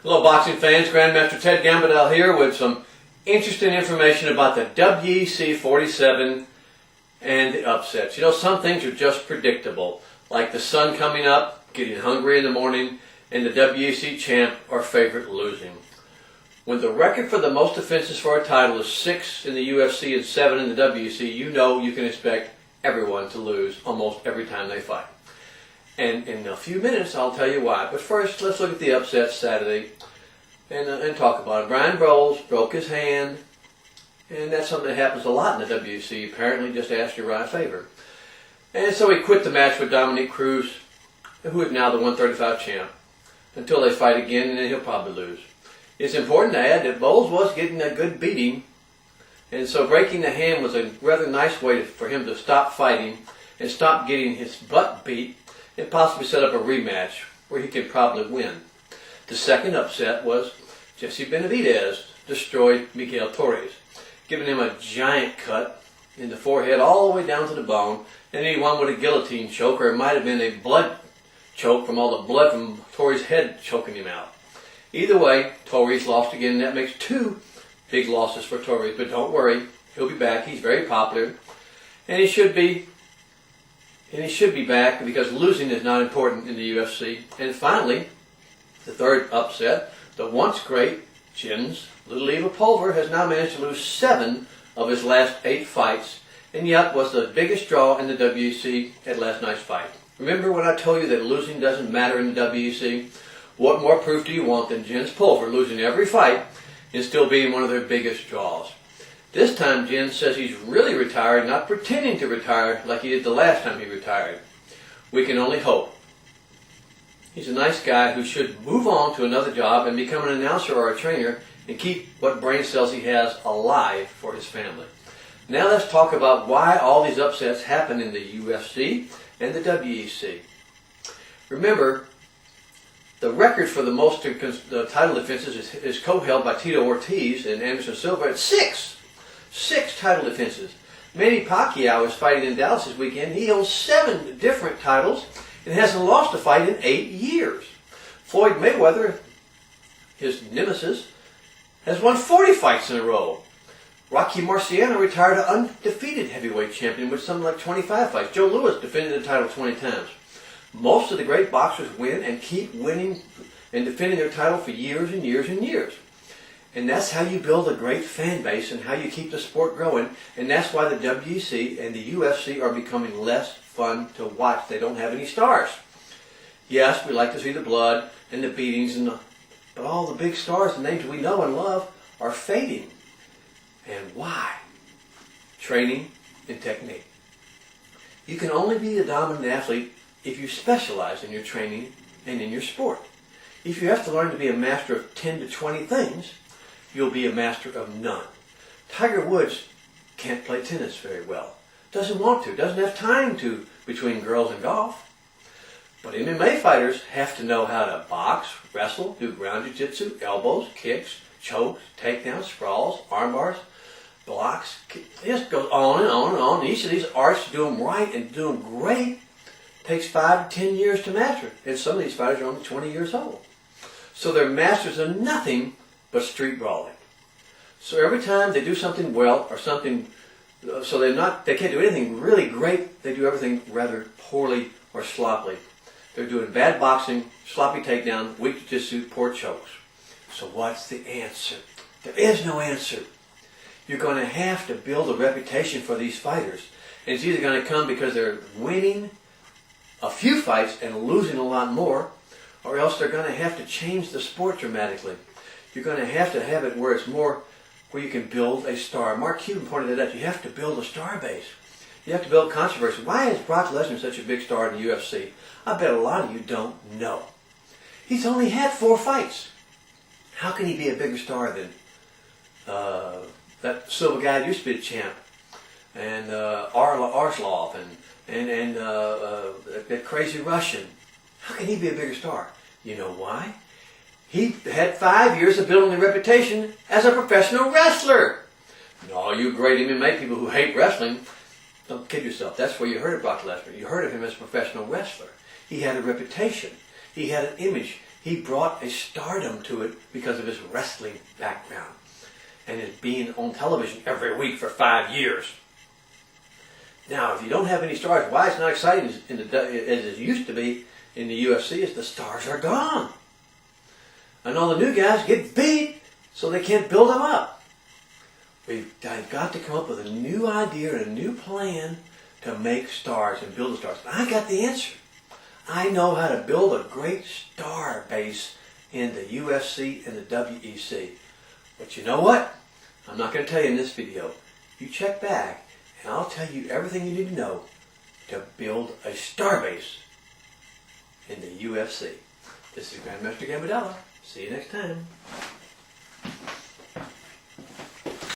Hello boxing fans, Grandmaster Ted Gambadell here with some interesting information about the WEC 47 and the upsets. You know, some things are just predictable, like the sun coming up, getting hungry in the morning, and the WEC champ or favorite losing. When the record for the most defenses for a title is 6 in the UFC and 7 in the WEC, you know you can expect everyone to lose almost every time they fight. And in a few minutes, I'll tell you why. But first, let's look at the upset Saturday and talk about it. Brian Bowles broke his hand, and that's something that happens a lot in the WC. Apparently, just asked Uriah Faber. And so he quit the match with Dominique Cruz, who is now the 135 champ, until they fight again, and then he'll probably lose. It's important to add that Bowles was getting a good beating, and so breaking the hand was a rather nice way for him to stop fighting and stop getting his butt beat, and possibly set up a rematch where he could probably win. The second upset was Jesse Benavidez destroyed Miguel Torres, giving him a giant cut in the forehead all the way down to the bone, and then he won with a guillotine choke, or it might have been a blood choke from all the blood from Torres' head choking him out. Either way, Torres lost again, and that makes 2 big losses for Torres, but don't worry, he'll be back. He's very popular, and he should be back because losing is not important in the UFC. And finally, the third upset, the once great Jens Little Eva Pulver has now managed to lose 7 of his last 8 fights, and yet was the biggest draw in the WEC at last night's fight. Remember when I told you that losing doesn't matter in the WEC? What more proof do you want than Jens Pulver losing every fight and still being one of their biggest draws? This time, Jens says he's really retired, not pretending to retire like he did the last time he retired. We can only hope. He's a nice guy who should move on to another job and become an announcer or a trainer and keep what brain cells he has alive for his family. Now let's talk about why all these upsets happen in the UFC and the WEC. Remember, the record for the most title defenses is co-held by Tito Ortiz and Anderson Silva at 6. 6 title defenses. Manny Pacquiao is fighting in Dallas this weekend. He owns 7 different titles and hasn't lost a fight in 8 years. Floyd Mayweather, his nemesis, has won 40 fights in a row. Rocky Marciano retired an undefeated heavyweight champion with something like 25 fights. Joe Louis defended the title 20 times. Most of the great boxers win and keep winning and defending their title for years and years and years. And that's how you build a great fan base and how you keep the sport growing. And that's why the WEC and the UFC are becoming less fun to watch. They don't have any stars. Yes, we like to see the blood and the beatings, but all the big stars, the names we know and love, are fading. And why? Training and technique. You can only be a dominant athlete if you specialize in your training and in your sport. If you have to learn to be a master of 10 to 20 things, you'll be a master of none. Tiger Woods can't play tennis very well. Doesn't want to. Doesn't have time to between girls and golf. But MMA fighters have to know how to box, wrestle, do ground jiu-jitsu, elbows, kicks, chokes, takedowns, sprawls, arm bars, blocks. It just goes on and on and on. Each of these arts, to do them right and do them great, takes 5 to 10 years to master. And some of these fighters are only 20 years old. So they're masters of nothing but street brawling. So every time they do something well or something, so they can't do anything really great, they do everything rather poorly or sloppily. They're doing bad boxing, sloppy takedown, weak jiu-jitsu, poor chokes. So what's the answer? There is no answer. You're going to have to build a reputation for these fighters. And it's either going to come because they're winning a few fights and losing a lot more, or else they're going to have to change the sport dramatically. You're going to have it where it's more, where you can build a star. Mark Cuban pointed that out. You have to build a star base. You have to build controversy. Why is Brock Lesnar such a big star in the UFC? I bet a lot of you don't know. He's only had 4 fights. How can he be a bigger star than that Silva guy that used to be the champ, and Arslov, and that crazy Russian? How can he be a bigger star? You know why? He had 5 years of building a reputation as a professional wrestler. And all you great MMA people who hate wrestling, don't kid yourself. That's where you heard of Brock Lesnar. You heard of him as a professional wrestler. He had a reputation. He had an image. He brought a stardom to it because of his wrestling background and his being on television every week for 5 years. Now, if you don't have any stars, why it's not exciting as it used to be in the UFC is the stars are gone. And all the new guys get beat, so they can't build them up. I've got to come up with a new idea and a new plan to make stars and build the stars. And I got the answer. I know how to build a great star base in the UFC and the WEC. But you know what? I'm not going to tell you in this video. You check back and I'll tell you everything you need to know to build a star base in the UFC. This is Grandmaster Gambadella. See you next time.